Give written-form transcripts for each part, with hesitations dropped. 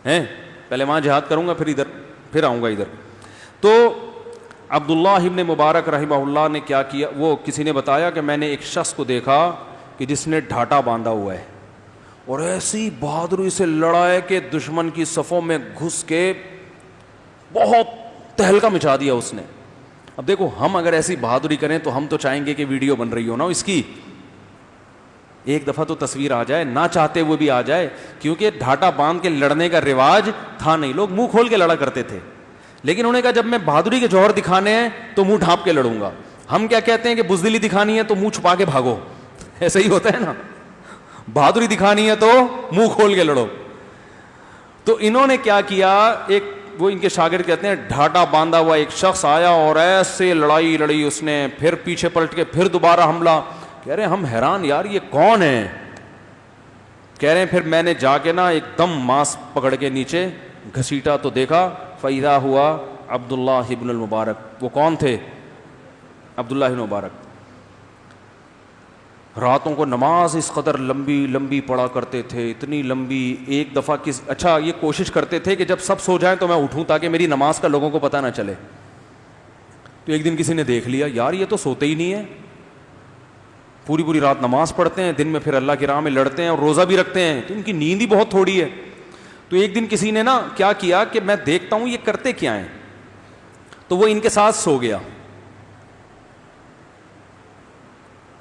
ہیں, پہلے وہاں جہاد کروں گا پھر آؤں گا ادھر. تو عبداللہ ابن مبارک رحمہ اللہ نے کیا کیا, وہ کسی نے بتایا کہ میں نے ایک شخص کو دیکھا کہ جس نے ڈھاٹا باندھا ہوا ہے اور ایسی بہادری سے لڑا ہے کہ دشمن کی صفوں میں گھس کے بہت تہلکہ مچا دیا اس نے. اب دیکھو, ہم اگر ایسی بہادری کریں تو ہم تو چاہیں گے کہ ویڈیو بن رہی ہو نا اس کی, ایک دفعہ تو تصویر آ جائے, نہ چاہتے ہوئے بھی آ جائے, کیونکہ ڈھاٹا باندھ کے لڑنے کا رواج تھا نہیں, لوگ منہ کھول کے لڑا کرتے تھے. لیکن انہوں نے کہا جب میں بہادری کے جوہر دکھانے ہیں تو منہ ڈھانپ کے لڑوں گا. ہم کیا کہتے ہیں کہ بزدلی دکھانی ہے تو منہ چھپا کے بھاگو, ایسا ہی ہوتا ہے نا, بہادری دکھانی ہے تو منہ کھول کے لڑو. تو انہوں نے کیا کیا, ایک وہ ان کے شاگرد کہتے ہیں ڈھاٹا باندھا ہوا ایک شخص آیا اور ایسے لڑائی لڑی اس نے, پھر پیچھے پلٹ کے پھر دوبارہ حملہ. کہہ رہے ہم حیران یار یہ کون ہے. کہہ رہے ہیں پھر میں نے جا کے نا ایک دم ماس پکڑ کے نیچے گھسیٹا تو دیکھا فَإِذَا ہوا عبداللہ ابن المبارک. وہ کون تھے؟ عبداللہ ابن مبارک. راتوں کو نماز اس قدر لمبی لمبی پڑھا کرتے تھے, اتنی لمبی. ایک دفعہ اچھا یہ کوشش کرتے تھے کہ جب سب سو جائیں تو میں اٹھوں تاکہ میری نماز کا لوگوں کو پتہ نہ چلے. تو ایک دن کسی نے دیکھ لیا یار یہ تو سوتے ہی نہیں ہے, پوری پوری رات نماز پڑھتے ہیں, دن میں پھر اللہ کی راہ میں لڑتے ہیں اور روزہ بھی رکھتے ہیں, تو ان کی نیند ہی بہت تھوڑی ہے. تو ایک دن کسی نے نا کیا کیا کہ میں دیکھتا ہوں یہ کرتے کیا ہیں, تو وہ ان کے ساتھ سو گیا.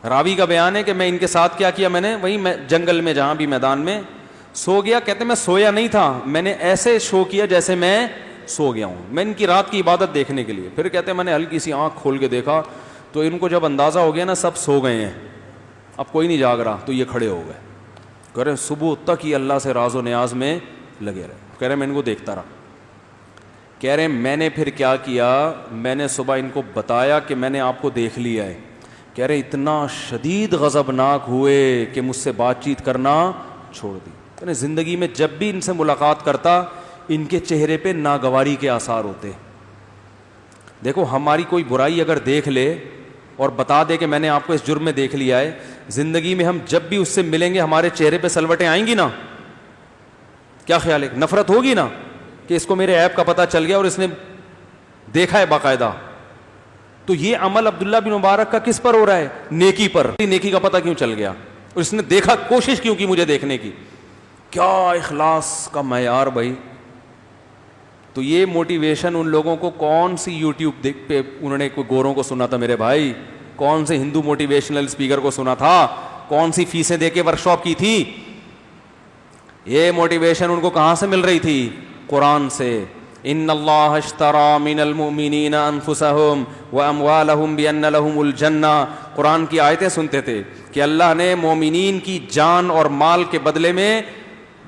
راوی کا بیان ہے کہ میں ان کے ساتھ کیا کیا, میں نے وہیں جنگل میں جہاں بھی میدان میں سو گیا. کہتے میں سویا نہیں تھا, میں نے ایسے شو کیا جیسے میں سو گیا ہوں, میں ان کی رات کی عبادت دیکھنے کے لیے. پھر کہتے میں نے ہلکی سی آنکھ کھول کے دیکھا تو ان کو جب اندازہ ہو گیا نا سب سو گئے ہیں, اب کوئی نہیں جاگ رہا, تو یہ کھڑے ہو گئے. کہہ رہے صبح تک ہی اللہ سے راز و نیاز میں لگے رہے. کہہ رہے میں ان کو دیکھتا رہا. کہہ رہے میں نے پھر کیا کیا, میں نے صبح ان کو بتایا کہ میں نے آپ کو دیکھ لیا ہے. کہہ رہے اتنا شدید غضبناک ہوئے کہ مجھ سے بات چیت کرنا چھوڑ دی. کہہ رہے زندگی میں جب بھی ان سے ملاقات کرتا ان کے چہرے پہ ناگواری کے آثار ہوتے. دیکھو ہماری کوئی برائی اگر دیکھ لے اور بتا دے کہ میں نے آپ کو اس جرم میں دیکھ لیا ہے, زندگی میں ہم جب بھی اس سے ملیں گے ہمارے چہرے پہ سلوٹیں آئیں گی نا, کیا خیال ہے, نفرت ہوگی نا کہ اس کو میرے عیب کا پتہ چل گیا اور اس نے دیکھا ہے باقاعدہ. تو یہ عمل عبداللہ بن مبارک کا کس پر ہو رہا ہے؟ نیکی پر. نیکی کا پتہ کیوں چل گیا اور اس نے دیکھا, کوشش کیوں کی مجھے دیکھنے کی. کیا اخلاص کا معیار بھائی. تو یہ موٹیویشن ان لوگوں کو کون سی یوٹیوب پہ انہوں نے کوئی گوروں کو سنا تھا میرے بھائی, کون سے ہندو موٹیویشنل اسپیکر کو سنا تھا, کون سی فیسیں دے کے ورک شاپ کی تھی. یہ موٹیویشن ان کو کہاں سے مل رہی تھی؟ قرآن سے. ان اللہ اشترى من المؤمنین انفسهم واموالهم بان لهم الجنہ. قرآن کی آیتیں سنتے تھے کہ اللہ نے مومنین کی جان اور مال کے بدلے میں,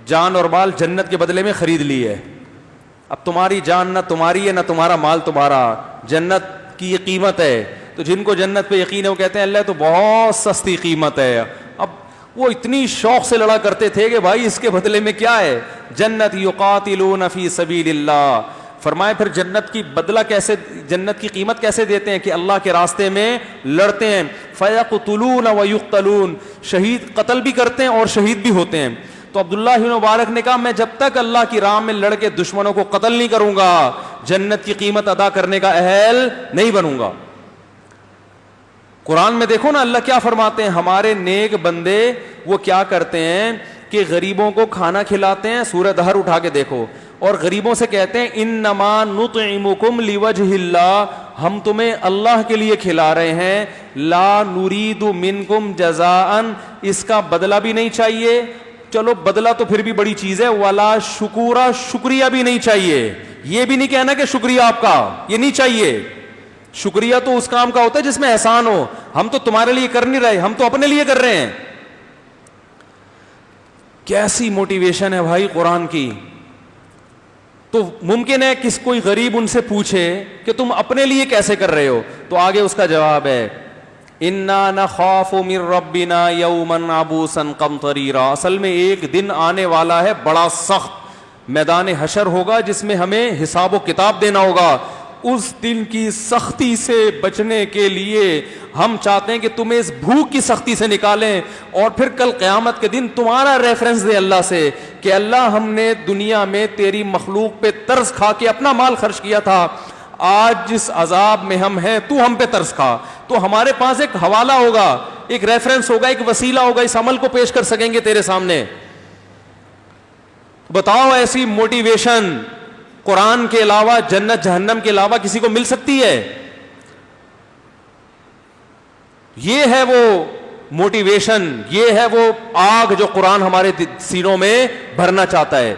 جان اور مال جنت کے بدلے میں خرید لی ہے. اب تمہاری جان نہ تمہاری ہے نہ تمہارا مال تمہارا, جنت کی یہ قیمت ہے. تو جن کو جنت پہ یقین ہے وہ کہتے ہیں اللہ تو بہت سستی قیمت ہے. اب وہ اتنی شوق سے لڑا کرتے تھے کہ بھائی اس کے بدلے میں کیا ہے, جنت. یقاتلون فی سبیل اللہ. فرمائے پھر جنت کی بدلہ کیسے, جنت کی قیمت کیسے دیتے ہیں کہ اللہ کے راستے میں لڑتے ہیں. فیقتلون ویقتلون, شہید قتل بھی کرتے ہیں اور شہید بھی ہوتے ہیں. تو عبداللہ بن مبارک نے کہا میں جب تک اللہ کی راہ میں لڑ کے دشمنوں کو قتل نہیں کروں گا جنت کی قیمت ادا کرنے کا اہل نہیں بنوں گا. قرآن میں دیکھو نا اللہ کیا فرماتے ہیں, ہمارے نیک بندے وہ کیا کرتے ہیں کہ غریبوں کو کھانا کھلاتے ہیں. سورہ دہر اٹھا کے دیکھو, اور غریبوں سے کہتے ہیں انما نطعمکم لوجہ اللہ, ہم تمہیں اللہ کے لیے کھلا رہے ہیں. لا نرید منکم جزاء, اس کا بدلہ بھی نہیں چاہیے. چلو بدلہ تو پھر بھی بڑی چیز ہے. ولا شکورا, شکریہ بھی نہیں چاہیے. یہ بھی نہیں کہنا کہ شکریہ آپ کا, یہ نہیں چاہیے. شکریہ تو اس کام کا ہوتا ہے جس میں احسان ہو. ہم تو تمہارے لیے کر نہیں رہے, ہم تو اپنے لیے کر رہے ہیں. کیسی موٹیویشن ہے بھائی قرآن کی. تو ممکن ہے کس کوئی غریب ان سے پوچھے کہ تم اپنے لیے کیسے کر رہے ہو, تو آگے اس کا جواب ہے انا نخاف من ربنا یوما عبوسا قمطریرا. اصل میں ایک دن آنے والا ہے بڑا سخت, میدان حشر ہوگا جس میں ہمیں حساب و کتاب دینا ہوگا. اس دن کی سختی سے بچنے کے لیے ہم چاہتے ہیں کہ تمہیں اس بھوک کی سختی سے نکالیں, اور پھر کل قیامت کے دن تمہارا ریفرنس دے اللہ سے کہ اللہ ہم نے دنیا میں تیری مخلوق پہ ترس کھا کے اپنا مال خرچ کیا تھا, آج جس عذاب میں ہم ہیں تو ہم پہ ترس کھا. تو ہمارے پاس ایک حوالہ ہوگا, ایک ریفرنس ہوگا, ایک وسیلہ ہوگا, اس عمل کو پیش کر سکیں گے تیرے سامنے. بتاؤ ایسی موٹیویشن قرآن کے علاوہ, جنت جہنم کے علاوہ کسی کو مل سکتی ہے؟ یہ ہے وہ موٹیویشن, یہ ہے وہ آگ جو قرآن ہمارے سینوں میں بھرنا چاہتا ہے.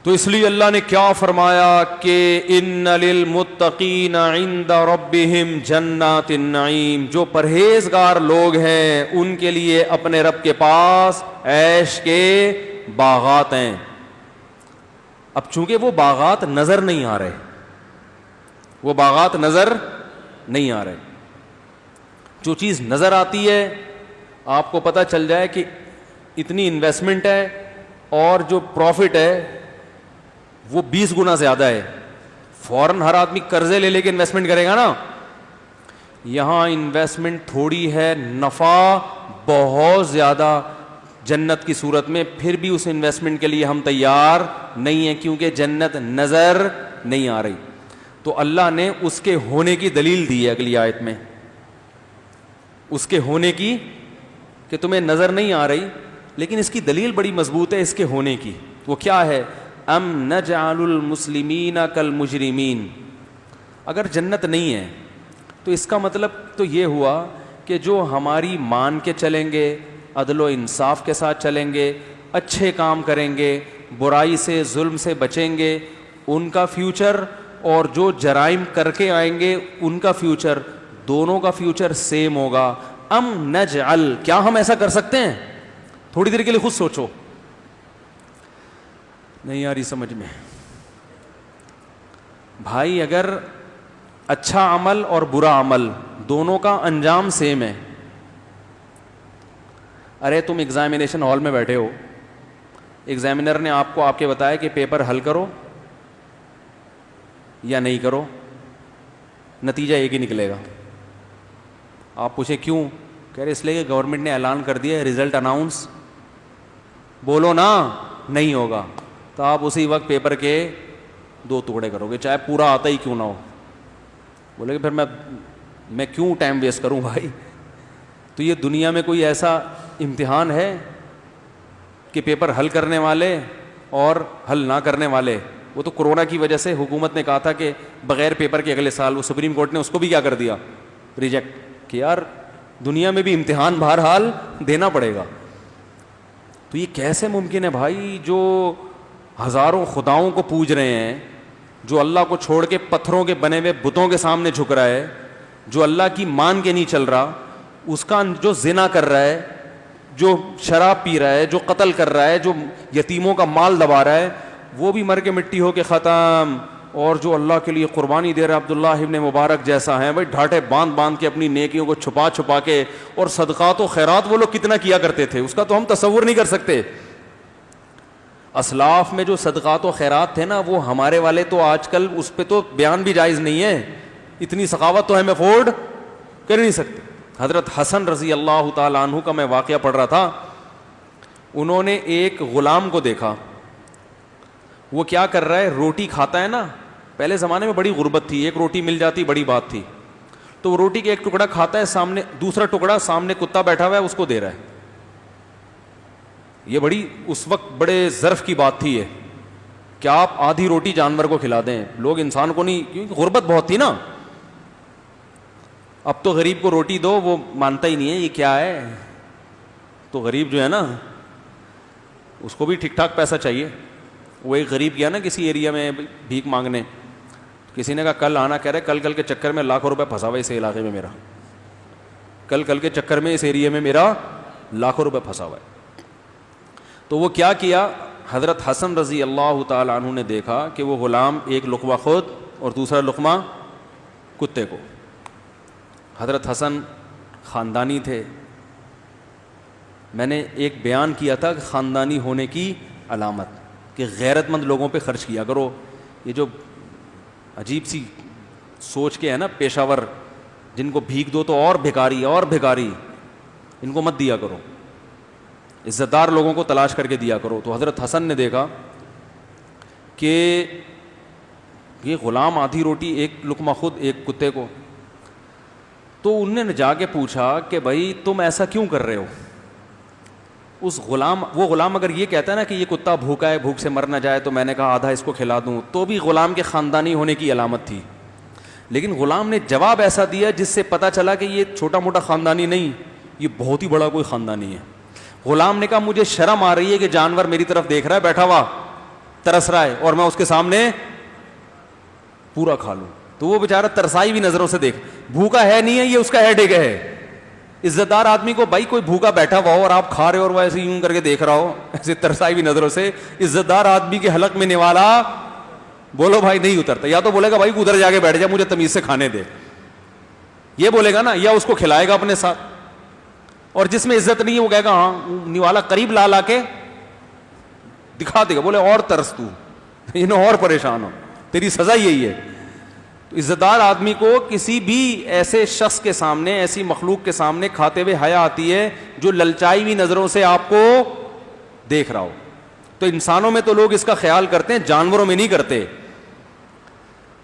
تو اس لیے اللہ نے کیا فرمایا کہ ان للمتقین عند ربہم جنات النعیم, جو پرہیزگار لوگ ہیں ان کے لیے اپنے رب کے پاس عیش کے باغات ہیں. اب چونکہ وہ باغات نظر نہیں آ رہے, وہ باغات نظر نہیں آ رہے, جو چیز نظر آتی ہے آپ کو پتہ چل جائے کہ اتنی انویسٹمنٹ ہے اور جو پروفٹ ہے وہ 20 گنا زیادہ ہے, فوراً ہر آدمی قرضے لے کے انویسٹمنٹ کرے گا نا. یہاں انویسٹمنٹ تھوڑی ہے, نفع بہت زیادہ جنت کی صورت میں, پھر بھی اس انویسٹمنٹ کے لیے ہم تیار نہیں ہیں کیونکہ جنت نظر نہیں آ رہی. تو اللہ نے اس کے ہونے کی دلیل دی ہے اگلی آیت میں, اس کے ہونے کی, کہ تمہیں نظر نہیں آ رہی لیکن اس کی دلیل بڑی مضبوط ہے اس کے ہونے کی. وہ کیا ہے؟ ام نجعل المسلمین کالمجرمین. اگر جنت نہیں ہے تو اس کا مطلب تو یہ ہوا کہ جو ہماری مان کے چلیں گے, عدل و انصاف کے ساتھ چلیں گے, اچھے کام کریں گے, برائی سے ظلم سے بچیں گے, ان کا فیوچر اور جو جرائم کر کے آئیں گے ان کا فیوچر, دونوں کا فیوچر سیم ہوگا. ام نجعل, کیا ہم ایسا کر سکتے ہیں؟ تھوڑی دیر کے لیے خود سوچو, نہیں آ رہی سمجھ میں بھائی. اگر اچھا عمل اور برا عمل دونوں کا انجام سیم ہے, ارے تم ایگزامینیشن ہال میں بیٹھے ہو, ایگزامینر نے آپ کو آپ کے بتایا کہ پیپر حل کرو یا نہیں کرو, نتیجہ ایک ہی نکلے گا. آپ پوچھیں کیوں؟ کہہ رہے اس لیے کہ گورنمنٹ نے اعلان کر دیا رزلٹ اناؤنس, بولو نا نہیں ہوگا, تو آپ اسی وقت پیپر کے 2 ٹکڑے کرو گے چاہے پورا آتا ہی کیوں نہ ہو. بولے کہ پھر میں کیوں ٹائم ویسٹ کروں بھائی. تو یہ دنیا میں کوئی ایسا امتحان ہے کہ پیپر حل کرنے والے اور حل نہ کرنے والے؟ وہ تو کرونا کی وجہ سے حکومت نے کہا تھا کہ بغیر پیپر کے اگلے سال, وہ سپریم کورٹ نے اس کو بھی کیا کر دیا, ریجیکٹ, کہ یار دنیا میں بھی امتحان بہرحال دینا پڑے گا. تو یہ کیسے ممکن ہے بھائی, جو ہزاروں خداؤں کو پوج رہے ہیں, جو اللہ کو چھوڑ کے پتھروں کے بنے ہوئے بتوں کے سامنے جھک رہا ہے, جو اللہ کی مان کے نہیں چل رہا, اس کا جو زنا کر رہا ہے, جو شراب پی رہا ہے, جو قتل کر رہا ہے, جو یتیموں کا مال دبا رہا ہے, وہ بھی مر کے مٹی ہو کے ختم. اور جو اللہ کے لیے قربانی دے رہا ہے, عبداللہ ابن مبارک جیسا ہے بھائی, ڈھاٹے باندھ کے اپنی نیکیوں کو چھپا کے, اور صدقات و خیرات وہ لوگ کتنا کیا کرتے تھے اس کا تو ہم تصور نہیں کر سکتے. اسلاف میں جو صدقات و خیرات تھے نا, وہ ہمارے والے تو آج کل اس پہ تو بیان بھی جائز نہیں ہے, اتنی سخاوت تو ہم افورڈ کر نہیں سکتے. حضرت حسن رضی اللہ تعالیٰ عنہ کا میں واقعہ پڑھ رہا تھا, انہوں نے ایک غلام کو دیکھا, وہ کیا کر رہا ہے, روٹی کھاتا ہے نا, پہلے زمانے میں بڑی غربت تھی, ایک روٹی مل جاتی بڑی بات تھی, تو وہ روٹی کا ایک ٹکڑا کھاتا ہے, سامنے دوسرا ٹکڑا سامنے کتا بیٹھا ہوا ہے اس کو دے رہا ہے. یہ بڑی اس وقت بڑے ظرف کی بات تھی یہ, کیا آپ آدھی روٹی جانور کو کھلا دیں, لوگ انسان کو نہیں, کیونکہ غربت بہت تھی نا. اب تو غریب کو روٹی دو وہ مانتا ہی نہیں ہے یہ کیا ہے, تو غریب جو ہے نا اس کو بھی ٹھیک ٹھاک پیسہ چاہیے. وہ ایک غریب گیا نا کسی ایریا میں بھیک مانگنے, کسی نے کہا کل آنا, کہہ رہے کل کے چکر میں لاکھوں روپے پھنسا ہوا اس علاقے میں میرا, کل کے چکر میں اس ایریا میں میرا لاکھوں روپے پھنسا ہوا ہے. تو وہ کیا, حضرت حسن رضی اللہ تعالیٰ عنہ نے دیکھا کہ وہ غلام ایک لقمہ خود اور دوسرا لقمہ کتے کو. حضرت حسن خاندانی تھے, میں نے ایک بیان کیا تھا کہ خاندانی ہونے کی علامت کہ غیرت مند لوگوں پہ خرچ کیا کرو. یہ جو عجیب سی سوچ کے ہے نا پیشہ ور، جن کو بھیک دو تو اور بھکاری اور بھکاری، ان کو مت دیا کرو، عزت دار لوگوں کو تلاش کر کے دیا کرو. تو حضرت حسن نے دیکھا کہ یہ غلام آدھی روٹی ایک لقمہ خود ایک کتے کو، تو انہوں نے جا کے پوچھا کہ بھائی تم ایسا کیوں کر رہے ہو؟ وہ غلام اگر یہ کہتا ہے نا کہ یہ کتا بھوکا ہے، بھوک سے مر نہ جائے، تو میں نے کہا آدھا اس کو کھلا دوں، تو بھی غلام کے خاندانی ہونے کی علامت تھی. لیکن غلام نے جواب ایسا دیا جس سے پتا چلا کہ یہ چھوٹا موٹا خاندانی نہیں، یہ بہت ہی بڑا کوئی خاندانی ہے. غلام نے کہا مجھے شرم آ رہی ہے کہ جانور میری طرف دیکھ رہا ہے بیٹھا ہوا، ترس رہا ہے، اور میں اس کے سامنے پورا کھا لوں. تو وہ بیچارہ ترسائی بھی نظروں سے دیکھ، بھوکا ہے نہیں ہے، یہ اس کا ہیڈ ہے. عزت دار آدمی کو بھائی کوئی بھوکا بیٹھا ہوا ہو اور آپ کھا رہے ہو اور وہ ایسے یوں کر کے دیکھ رہا ہو ایسے ترسائی بھی نظروں سے، عزت دار آدمی کے حلق میں نوالا بولو بھائی نہیں اترتا. یا تو بولے گا بھائی ادھر جا کے بیٹھ جا مجھے تمیز سے کھانے دے، یہ بولے گا نا، یا اس کو کھلائے گا اپنے ساتھ. اور جس میں عزت نہیں ہے وہ کہے گا ہاں نوالا قریب لا لا کے دکھا دے گا، بولے اور ترس تو انہیں اور پریشان ہو، تیری سزا یہی ہے. تو عزت دار آدمی کو کسی بھی ایسے شخص کے سامنے، ایسی مخلوق کے سامنے کھاتے ہوئے حیا آتی ہے جو للچائی ہوئی نظروں سے آپ کو دیکھ رہا ہو. تو انسانوں میں تو لوگ اس کا خیال کرتے ہیں، جانوروں میں نہیں کرتے.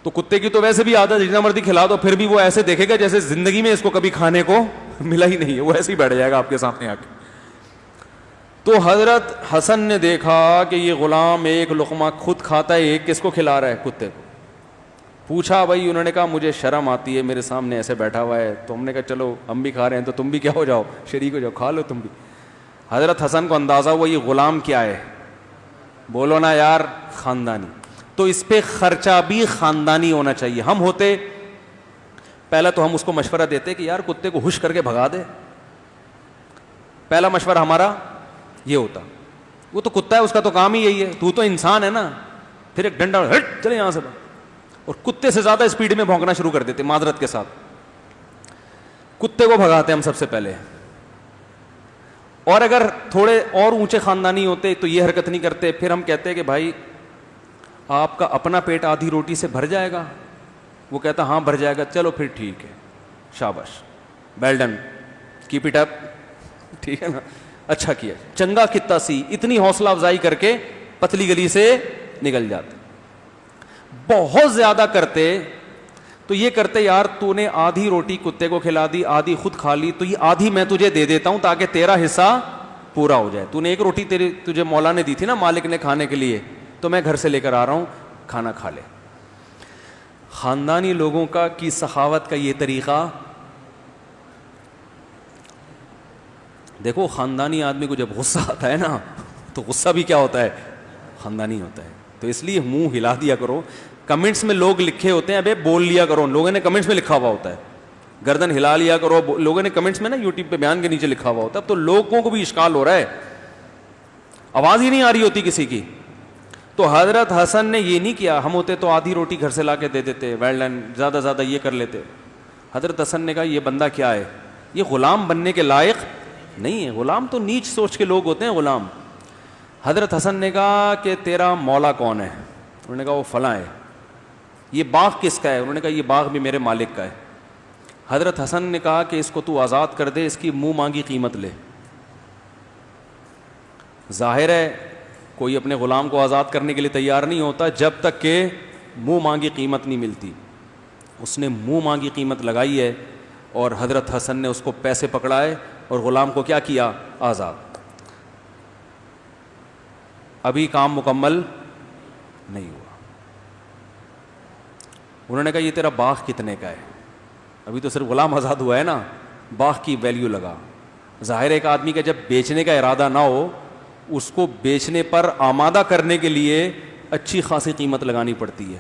تو کتے کی تو ویسے بھی عادت جتنا مرضی کھلا دو پھر بھی وہ ایسے دیکھے گا جیسے زندگی میں اس کو کبھی کھانے کو ملا ہی نہیں ہے، وہ ایسے ہی بیٹھ جائے گا آپ کے سامنے آ کے. تو حضرت حسن نے دیکھا کہ یہ غلام ایک لقمہ خود کھاتا ہے، ایک کس کو کھلا رہا ہے؟ کتے کو. پوچھا بھائی، انہوں نے کہا مجھے شرم آتی ہے، میرے سامنے ایسے بیٹھا ہوا ہے. تو ہم نے کہا چلو ہم بھی کھا رہے ہیں تو تم بھی کیا ہو جاؤ، شریک ہو جاؤ، کھا لو تم بھی. حضرت حسن کو اندازہ ہوا یہ غلام کیا ہے، بولو نا یار خاندانی. تو اس پہ خرچہ بھی خاندانی ہونا چاہیے. ہم ہوتے پہلا تو ہم اس کو مشورہ دیتے کہ یار کتے کو ہوش کر کے بھگا دے، پہلا مشورہ ہمارا یہ ہوتا. وہ تو کتا ہے، اس کا تو کام ہی یہی ہے، تو انسان ہے نا. پھر ایک ڈنڈا ہٹ چلے یہاں سے، اور کتے سے زیادہ اسپیڈ میں بھونکنا شروع کر دیتے معذرت کے ساتھ. کتے کو بھگاتے ہم سب سے پہلے. اور اگر تھوڑے اور اونچے خاندانی ہوتے تو یہ حرکت نہیں کرتے. پھر ہم کہتے کہ بھائی آپ کا اپنا پیٹ آدھی روٹی سے بھر جائے گا؟ وہ کہتا ہاں بھر جائے گا. چلو پھر ٹھیک ہے، شاباش، well done, keep it up, ٹھیک ہے نا، اچھا کیا، چنگا کتا سی. اتنی حوصلہ افزائی کر کے پتلی گلی سے نکل جاتے. بہت زیادہ کرتے تو یہ کرتے یار تو نے آدھی روٹی کتے کو کھلا دی، آدھی خود کھا لی، تو یہ آدھی میں تجھے دے دیتا ہوں تاکہ تیرا حصہ پورا ہو جائے. تو نے ایک روٹی تجھے مولا نے دی تھی نا، مالک نے کھانے کے لیے، تو میں گھر سے لے کر آ رہا ہوں، کھانا کھا لے. خاندانی لوگوں کا کی سخاوت کا یہ طریقہ دیکھو. خاندانی آدمی کو جب غصہ آتا ہے نا تو غصہ بھی کیا ہوتا ہے؟ خاندانی ہوتا ہے. تو اس لیے منہ ہلا دیا کرو. کمنٹس میں لوگ لکھے ہوتے ہیں ابے بول لیا کرو، لوگوں نے کمنٹس میں لکھا ہوا ہوتا ہے گردن ہلا لیا کرو، لوگوں نے کمنٹس میں نا یوٹیوب پہ بیان کے نیچے لکھا ہوا ہوتا ہے. تو لوگوں کو بھی اشکال ہو رہا ہے، آواز ہی نہیں آ رہی ہوتی کسی کی. تو حضرت حسن نے یہ نہیں کیا. ہم ہوتے تو آدھی روٹی گھر سے لا کے دے دیتے، ویل ڈن، زیادہ زیادہ یہ کر لیتے. حضرت حسن نے کہا یہ بندہ کیا ہے، یہ غلام بننے کے لائق نہیں ہے. غلام تو نیچ سوچ کے لوگ ہوتے ہیں غلام. حضرت حسن نے کہا کہ تیرا مولا کون ہے؟ انہوں نے کہا وہ فلاں ہے. یہ باغ کس کا ہے؟ انہوں نے کہا یہ باغ بھی میرے مالک کا ہے. حضرت حسن نے کہا کہ اس کو تو آزاد کر دے، اس کی منہ مانگی قیمت لے. ظاہر ہے کوئی اپنے غلام کو آزاد کرنے کے لیے تیار نہیں ہوتا جب تک کہ منہ مانگی قیمت نہیں ملتی. اس نے منہ مانگی قیمت لگائی ہے اور حضرت حسن نے اس کو پیسے پکڑائے اور غلام کو کیا کیا؟ آزاد. ابھی کام مکمل نہیں ہوا. انہوں نے کہا یہ تیرا باغ کتنے کا ہے؟ ابھی تو صرف غلام آزاد ہوا ہے نا، باغ کی ویلیو لگا. ظاہر ایک آدمی کا جب بیچنے کا ارادہ نہ ہو، اس کو بیچنے پر آمادہ کرنے کے لیے اچھی خاصی قیمت لگانی پڑتی ہے.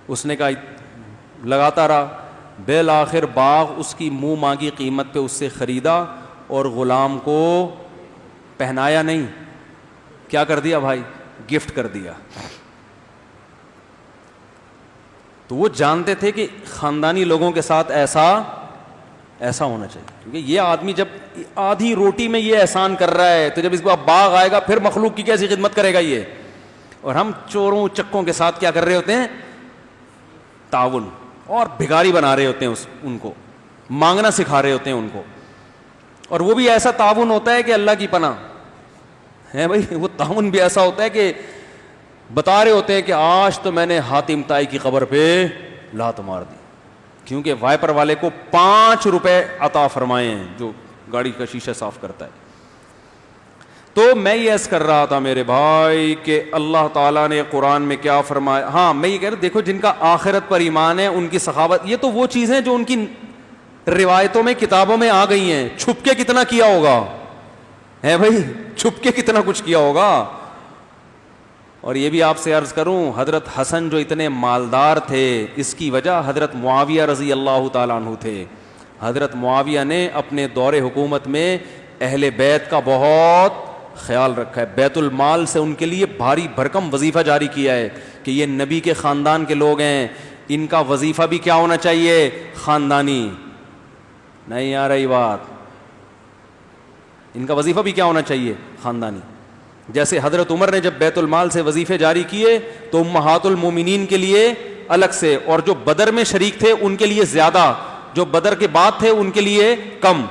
اس نے کہا لگاتا رہا، بالآخر باغ اس کی منہ مانگی قیمت پہ اس سے خریدا اور غلام کو پہنایا نہیں، کیا کر دیا بھائی؟ گفٹ کر دیا. تو وہ جانتے تھے کہ خاندانی لوگوں کے ساتھ ایسا ہونا چاہیے. کیونکہ یہ آدمی جب آدھی روٹی میں یہ احسان کر رہا ہے تو جب اس کو باغ آئے گا پھر مخلوق کی کیسی خدمت کرے گا یہ. اور ہم چوروں چکوں کے ساتھ کیا کر رہے ہوتے ہیں؟ تعاون, اور بھکاری بنا رہے ہوتے ہیں ان کو, مانگنا سکھا رہے ہوتے ہیں ان کو. اور وہ بھی ایسا تعاون ہوتا ہے کہ اللہ کی پناہ ہے بھائی. وہ تعاون بھی ایسا ہوتا ہے کہ بتا رہے ہوتے ہیں کہ آج تو میں نے حاتم طائی کی قبر پہ لات مار دی, کیونکہ وائپر والے کو 5 روپے عطا فرمائے ہیں جو گاڑی کا شیشہ صاف کرتا ہے. تو میں یہ عرض کر رہا تھا میرے بھائی کہ اللہ تعالیٰ نے قرآن میں کیا فرمایا. ہاں میں یہ کہہ رہا ہوں, دیکھو جن کا آخرت پر ایمان ہے ان کی سخاوت, یہ تو وہ چیزیں جو ان کی روایتوں میں کتابوں میں آ گئی ہیں. چھپ کے کتنا کیا ہوگا ہے بھائی, چھپ کے کتنا کچھ کیا ہوگا. اور یہ بھی آپ سے عرض کروں, حضرت حسن جو اتنے مالدار تھے اس کی وجہ حضرت معاویہ رضی اللہ تعالیٰ عنہ تھے. حضرت معاویہ نے اپنے دور حکومت میں اہل بیت کا بہت خیال رکھا ہے. بیت المال سے ان کے لیے بھاری بھرکم وظیفہ جاری کیا ہے کہ یہ نبی کے خاندان کے لوگ ہیں, ان کا وظیفہ بھی کیا ہونا چاہیے, خاندانی. نہیں آ رہی بات, ان کا وظیفہ بھی کیا ہونا چاہیے, خاندانی. جیسے حضرت عمر نے جب بیت المال سے وظیفے جاری کیے تو امہات المومنین کے لیے الگ سے, اور جو بدر میں شریک تھے ان کے لیے زیادہ, جو بدر کے بعد تھے ان کے لیے کم.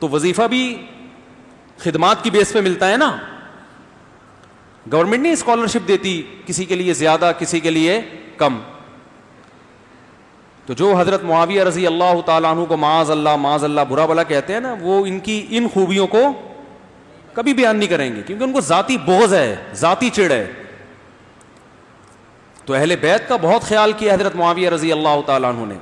تو وظیفہ بھی خدمات کی بیس پہ ملتا ہے نا. گورنمنٹ نہیں اسکالرشپ دیتی, کسی کے لیے زیادہ کسی کے لیے کم. تو جو حضرت معاویہ رضی اللہ تعالیٰ عنہ کو معاذ اللہ برا بلا کہتے ہیں نا, وہ ان کی ان خوبیوں کو کبھی بیان نہیں کریں گے, کیونکہ ان کو ذاتی بغض ہے, ذاتی چڑ ہے. تو اہل بیت کا بہت خیال کیا حضرت معاویہ رضی اللہ تعالیٰ عنہ نے.